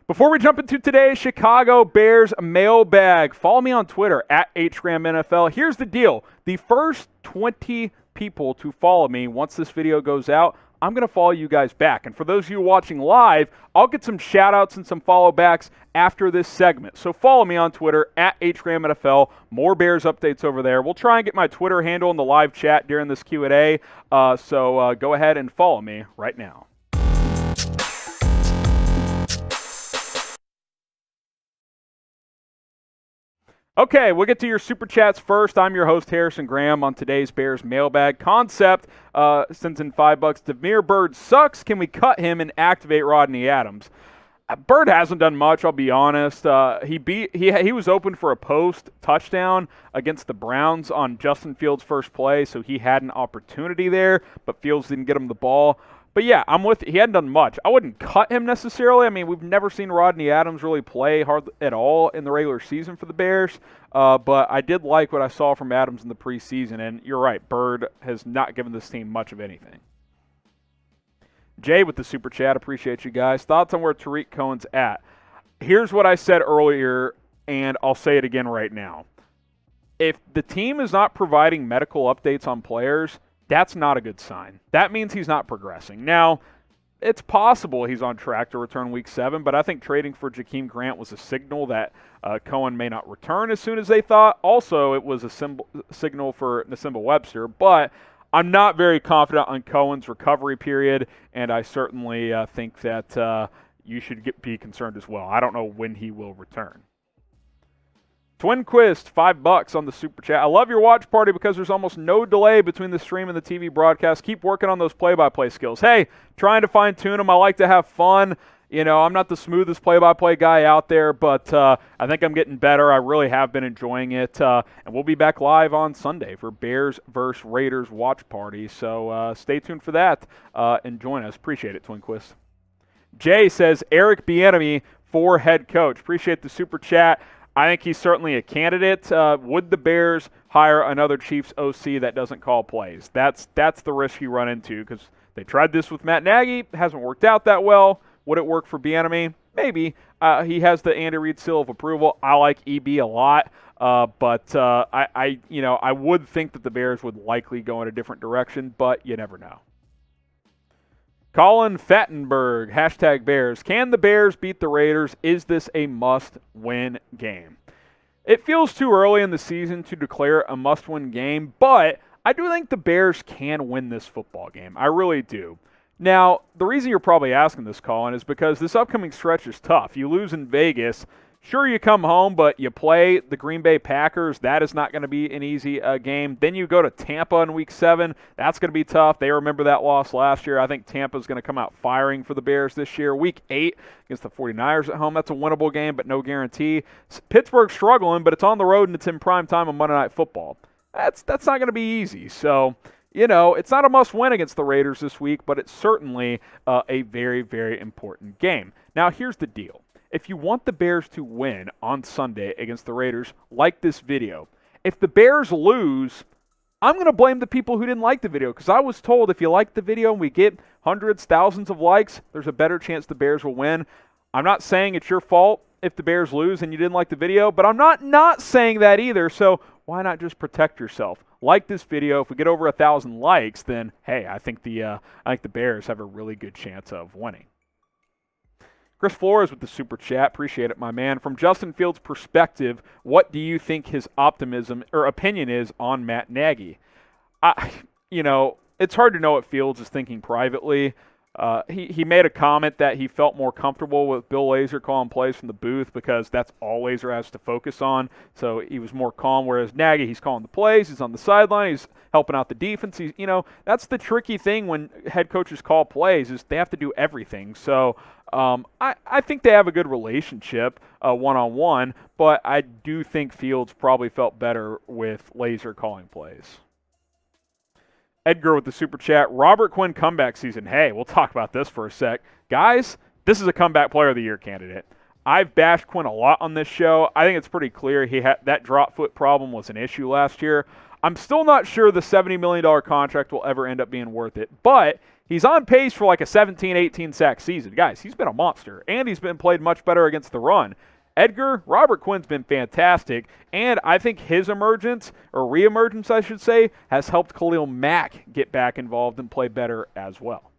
Before we jump into today's Chicago Bears mailbag, follow me on Twitter at HGramNFL. Here's the deal. The first 20 people to follow me once this video goes out, I'm going to follow you guys back. And for those of you watching live, I'll get some shout-outs and some follow-backs after this segment. So follow me on Twitter at HGramNFL. More Bears updates over there. We'll try and get my Twitter handle in the live chat during this Q&A. So go ahead and follow me right now. Okay, we'll get to your Super Chats first. I'm your host, Harrison Graham, on today's Bears mailbag. Concept sends in $5. Damiere Byrd sucks. Can we cut him and activate Rodney Adams? Byrd hasn't done much, I'll be honest. He was open for a post touchdown against the Browns on Justin Fields' first play, so he had an opportunity there, but Fields didn't get him the ball. But yeah, I'm with you. He hadn't done much. I wouldn't cut him necessarily. I mean, we've never seen Rodney Adams really play hard at all in the regular season for the Bears. But I did like what I saw from Adams in the preseason. And you're right, Byrd has not given this team much of anything. Jay with the Super Chat. Appreciate you guys. Thoughts on where Tarik Cohen's at? Here's what I said earlier, and I'll say it again right now. If the team is not providing medical updates on players, that's not a good sign. That means he's not progressing. Now, it's possible he's on track to return Week 7, but I think trading for Jakeem Grant was a signal that Cohen may not return as soon as they thought. Also, it was a signal for Nasimba Webster, but I'm not very confident on Cohen's recovery period, and I certainly think that you should be concerned as well. I don't know when he will return. Twinquist, $5 on the Super Chat. I love your watch party because there's almost no delay between the stream and the TV broadcast. Keep working on those play-by-play skills. Hey, trying to fine-tune them. I like to have fun. You know, I'm not the smoothest play-by-play guy out there, but I think I'm getting better. I really have been enjoying it. And we'll be back live on Sunday for Bears vs. Raiders watch party. So stay tuned for that and join us. Appreciate it, Twinquist. Jay says, Eric Bieniemy for head coach. Appreciate the Super Chat. I think he's certainly a candidate. Would the Bears hire another Chiefs OC that doesn't call plays? That's the risk you run into because they tried this with Matt Nagy. It hasn't worked out that well. Would it work for Bieniemy? Maybe. He has the Andy Reid seal of approval. I like EB a lot, but I would think that the Bears would likely go in a different direction, but you never know. Colin Fattenberg, #Bears. Can the Bears beat the Raiders? Is this a must-win game? It feels too early in the season to declare a must-win game, but I do think the Bears can win this football game. I really do. Now, the reason you're probably asking this, Colin, is because this upcoming stretch is tough. You lose in Vegas. Sure, you come home, but you play the Green Bay Packers. That is not going to be an easy game. Then you go to Tampa in Week 7. That's going to be tough. They remember that loss last year. I think Tampa's going to come out firing for the Bears this year. Week 8 against the 49ers at home. That's a winnable game, but no guarantee. Pittsburgh's struggling, but it's on the road and it's in prime time on Monday Night Football. That's not going to be easy. So, you know, it's not a must-win against the Raiders this week, but it's certainly a very, very important game. Now, here's the deal. If you want the Bears to win on Sunday against the Raiders, like this video. If the Bears lose, I'm going to blame the people who didn't like the video because I was told if you like the video and we get hundreds, thousands of likes, there's a better chance the Bears will win. I'm not saying it's your fault if the Bears lose and you didn't like the video, but I'm not saying that either, so why not just protect yourself? Like this video. If we get over 1,000 likes, then, hey, I think the Bears have a really good chance of winning. Chris Flores with the Super Chat. Appreciate it, my man. From Justin Fields' perspective, what do you think his optimism or opinion is on Matt Nagy? It's hard to know what Fields is thinking privately. He made a comment that he felt more comfortable with Bill Lazor calling plays from the booth because that's all Lazor has to focus on. So he was more calm, whereas Nagy, he's calling the plays, he's on the sideline, he's helping out the defense. That's the tricky thing when head coaches call plays is they have to do everything. So I think they have a good relationship one-on-one, but I do think Fields probably felt better with Lazor calling plays. Edgar with the Super Chat. Robert Quinn comeback season. Hey, we'll talk about this for a sec. Guys, this is a comeback player of the year candidate. I've bashed Quinn a lot on this show. I think it's pretty clear that drop foot problem was an issue last year. I'm still not sure the $70 million contract will ever end up being worth it, but he's on pace for like a 17, 18 sack season. Guys, he's been a monster, and he's been played much better against the run. Robert Quinn's been fantastic, and I think his emergence, or re-emergence I should say, has helped Khalil Mack get back involved and play better as well.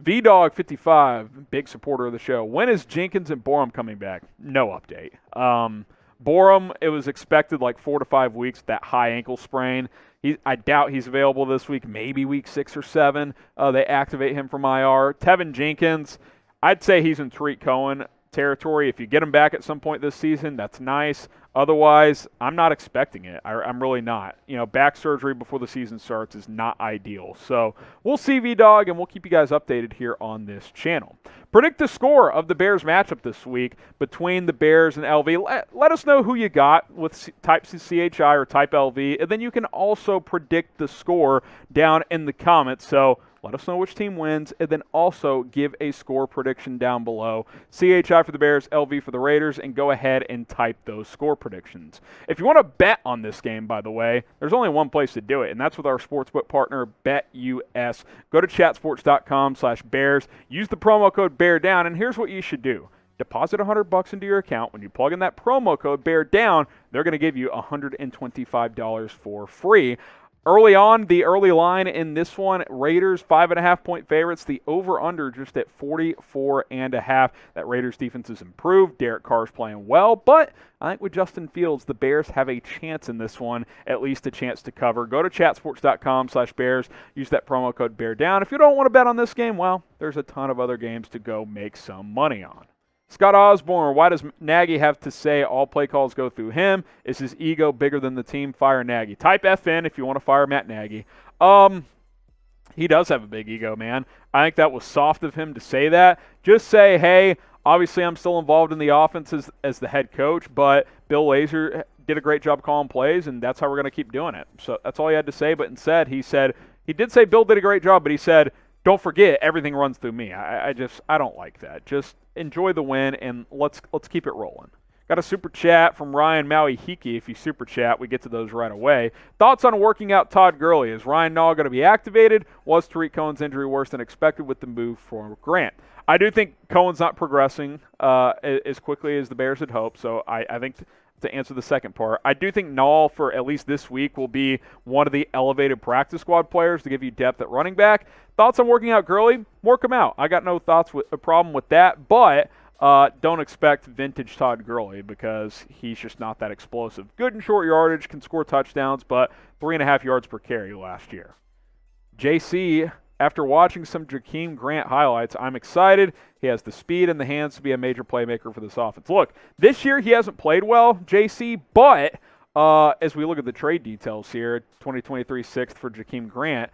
VDog55, big supporter of the show. When is Jenkins and Borum coming back? No update. Borum, it was expected like 4 to 5 weeks, that high ankle sprain. I doubt he's available this week, maybe week 6 or 7. They activate him from IR. Tevin Jenkins, I'd say he's in Tarik Cohen territory. If you get him back at some point this season, that's nice. Otherwise, I'm not expecting it. I'm really not. Back surgery before the season starts is not ideal. So we'll see, VDog, and we'll keep you guys updated here on this channel. Predict the score of the Bears matchup this week between the Bears and LV. Let us know who you got with type CHI or type LV, and then you can also predict the score down in the comments. So let us know which team wins, and then also give a score prediction down below. CHI for the Bears, LV for the Raiders, and go ahead and type those score predictions. If you want to bet on this game, by the way, there's only one place to do it, and that's with our sportsbook partner, BetUS. Go to chatsports.com/Bears. Use the promo code BEARDOWN, and here's what you should do. Deposit $100 into your account. When you plug in that promo code BEARDOWN, they're going to give you $125 for free. Early on, the early line in this one, Raiders 5.5-point favorites. The over-under just at 44.5. That Raiders defense is improved. Derek Carr's playing well, but I think with Justin Fields, the Bears have a chance in this one, at least a chance to cover. Go to chatsports.com/Bears. Use that promo code BEARDOWN. If you don't want to bet on this game, well, there's a ton of other games to go make some money on. Scott Osborne, why does Nagy have to say all play calls go through him? Is his ego bigger than the team? Fire Nagy. Type FN if you want to fire Matt Nagy. He does have a big ego, man. I think that was soft of him to say that. Just say, hey, obviously I'm still involved in the offense as the head coach, but Bill Lazor did a great job calling plays, and that's how we're going to keep doing it. So that's all he had to say, but instead he did say Bill did a great job, but he said, don't forget, everything runs through me. I don't like that. Just enjoy the win, and let's keep it rolling. Got a super chat from Ryan Maui Hiki. If you super chat, we get to those right away. Thoughts on working out Todd Gurley? Is Ryan Nall going to be activated? Was Tarik Cohen's injury worse than expected with the move for Grant? I do think Cohen's not progressing as quickly as the Bears had hoped, so I think to answer the second part, I do think Nall, for at least this week, will be one of the elevated practice squad players to give you depth at running back. Thoughts on working out Gurley? Work him out. I got no problem with that, but don't expect vintage Todd Gurley because he's just not that explosive. Good in short yardage, can score touchdowns, but 3.5 yards per carry last year. JC, after watching some Jakeem Grant highlights, I'm excited. He has the speed and the hands to be a major playmaker for this offense. Look, this year he hasn't played well, JC, but as we look at the trade details here, 2023 sixth for Jakeem Grant,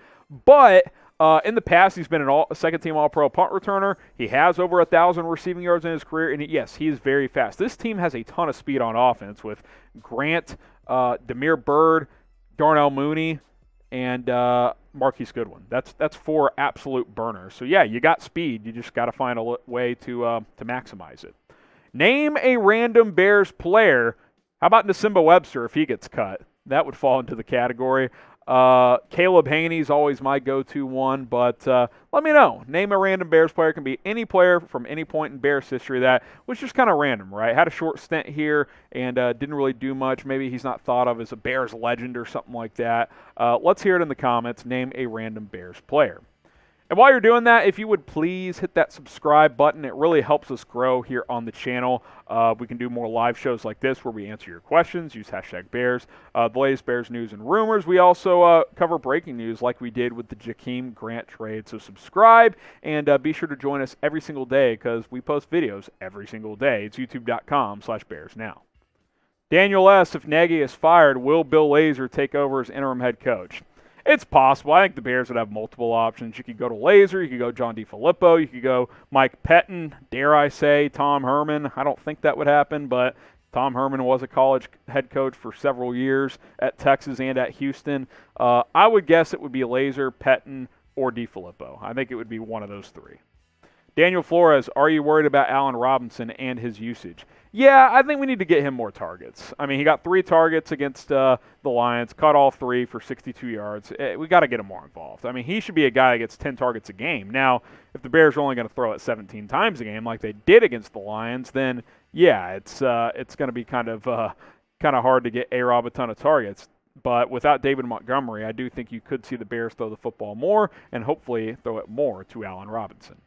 but in the past, he's been a second-team All-Pro punt returner. He has over 1,000 receiving yards in his career, and yes, he is very fast. This team has a ton of speed on offense with Grant, Damiere Byrd, Darnell Mooney, and Marquise Goodwin. That's 4 absolute burners. So, yeah, you got speed. You just got to find a way to maximize it. Name a random Bears player. How about Nsimba Webster if he gets cut? That would fall into the category. Caleb Haney's always my go-to one, but let me know. Name a random Bears player. It can be any player from any point in Bears history that was just kind of random, right? Had a short stint here and didn't really do much. Maybe he's not thought of as a Bears legend or something like that. Let's hear it in the comments. Name a random Bears player. And while you're doing that, if you would please hit that subscribe button. It really helps us grow here on the channel. We can do more live shows like this where we answer your questions. Use #Bears. The latest Bears news and rumors. We also cover breaking news like we did with the Jakeem Grant trade. So subscribe and be sure to join us every single day because we post videos every single day. It's youtube.com/BearsNow. Daniel S., if Nagy is fired, will Bill Lazor take over as interim head coach? It's possible. I think the Bears would have multiple options. You could go to Lazor. You could go John DeFilippo. You could go Mike Pettin. Dare I say Tom Herman. I don't think that would happen, but Tom Herman was a college head coach for several years at Texas and at Houston. I would guess it would be Lazor, Pettin, or DeFilippo. I think it would be one of those 3. Daniel Flores, are you worried about Allen Robinson and his usage? Yeah, I think we need to get him more targets. I mean, he got 3 targets against the Lions, caught all 3 for 62 yards. We got to get him more involved. I mean, he should be a guy that gets 10 targets a game. Now, if the Bears are only going to throw it 17 times a game like they did against the Lions, then yeah, it's going to be kind of hard to get A-Rob a ton of targets. But without David Montgomery, I do think you could see the Bears throw the football more and hopefully throw it more to Allen Robinson.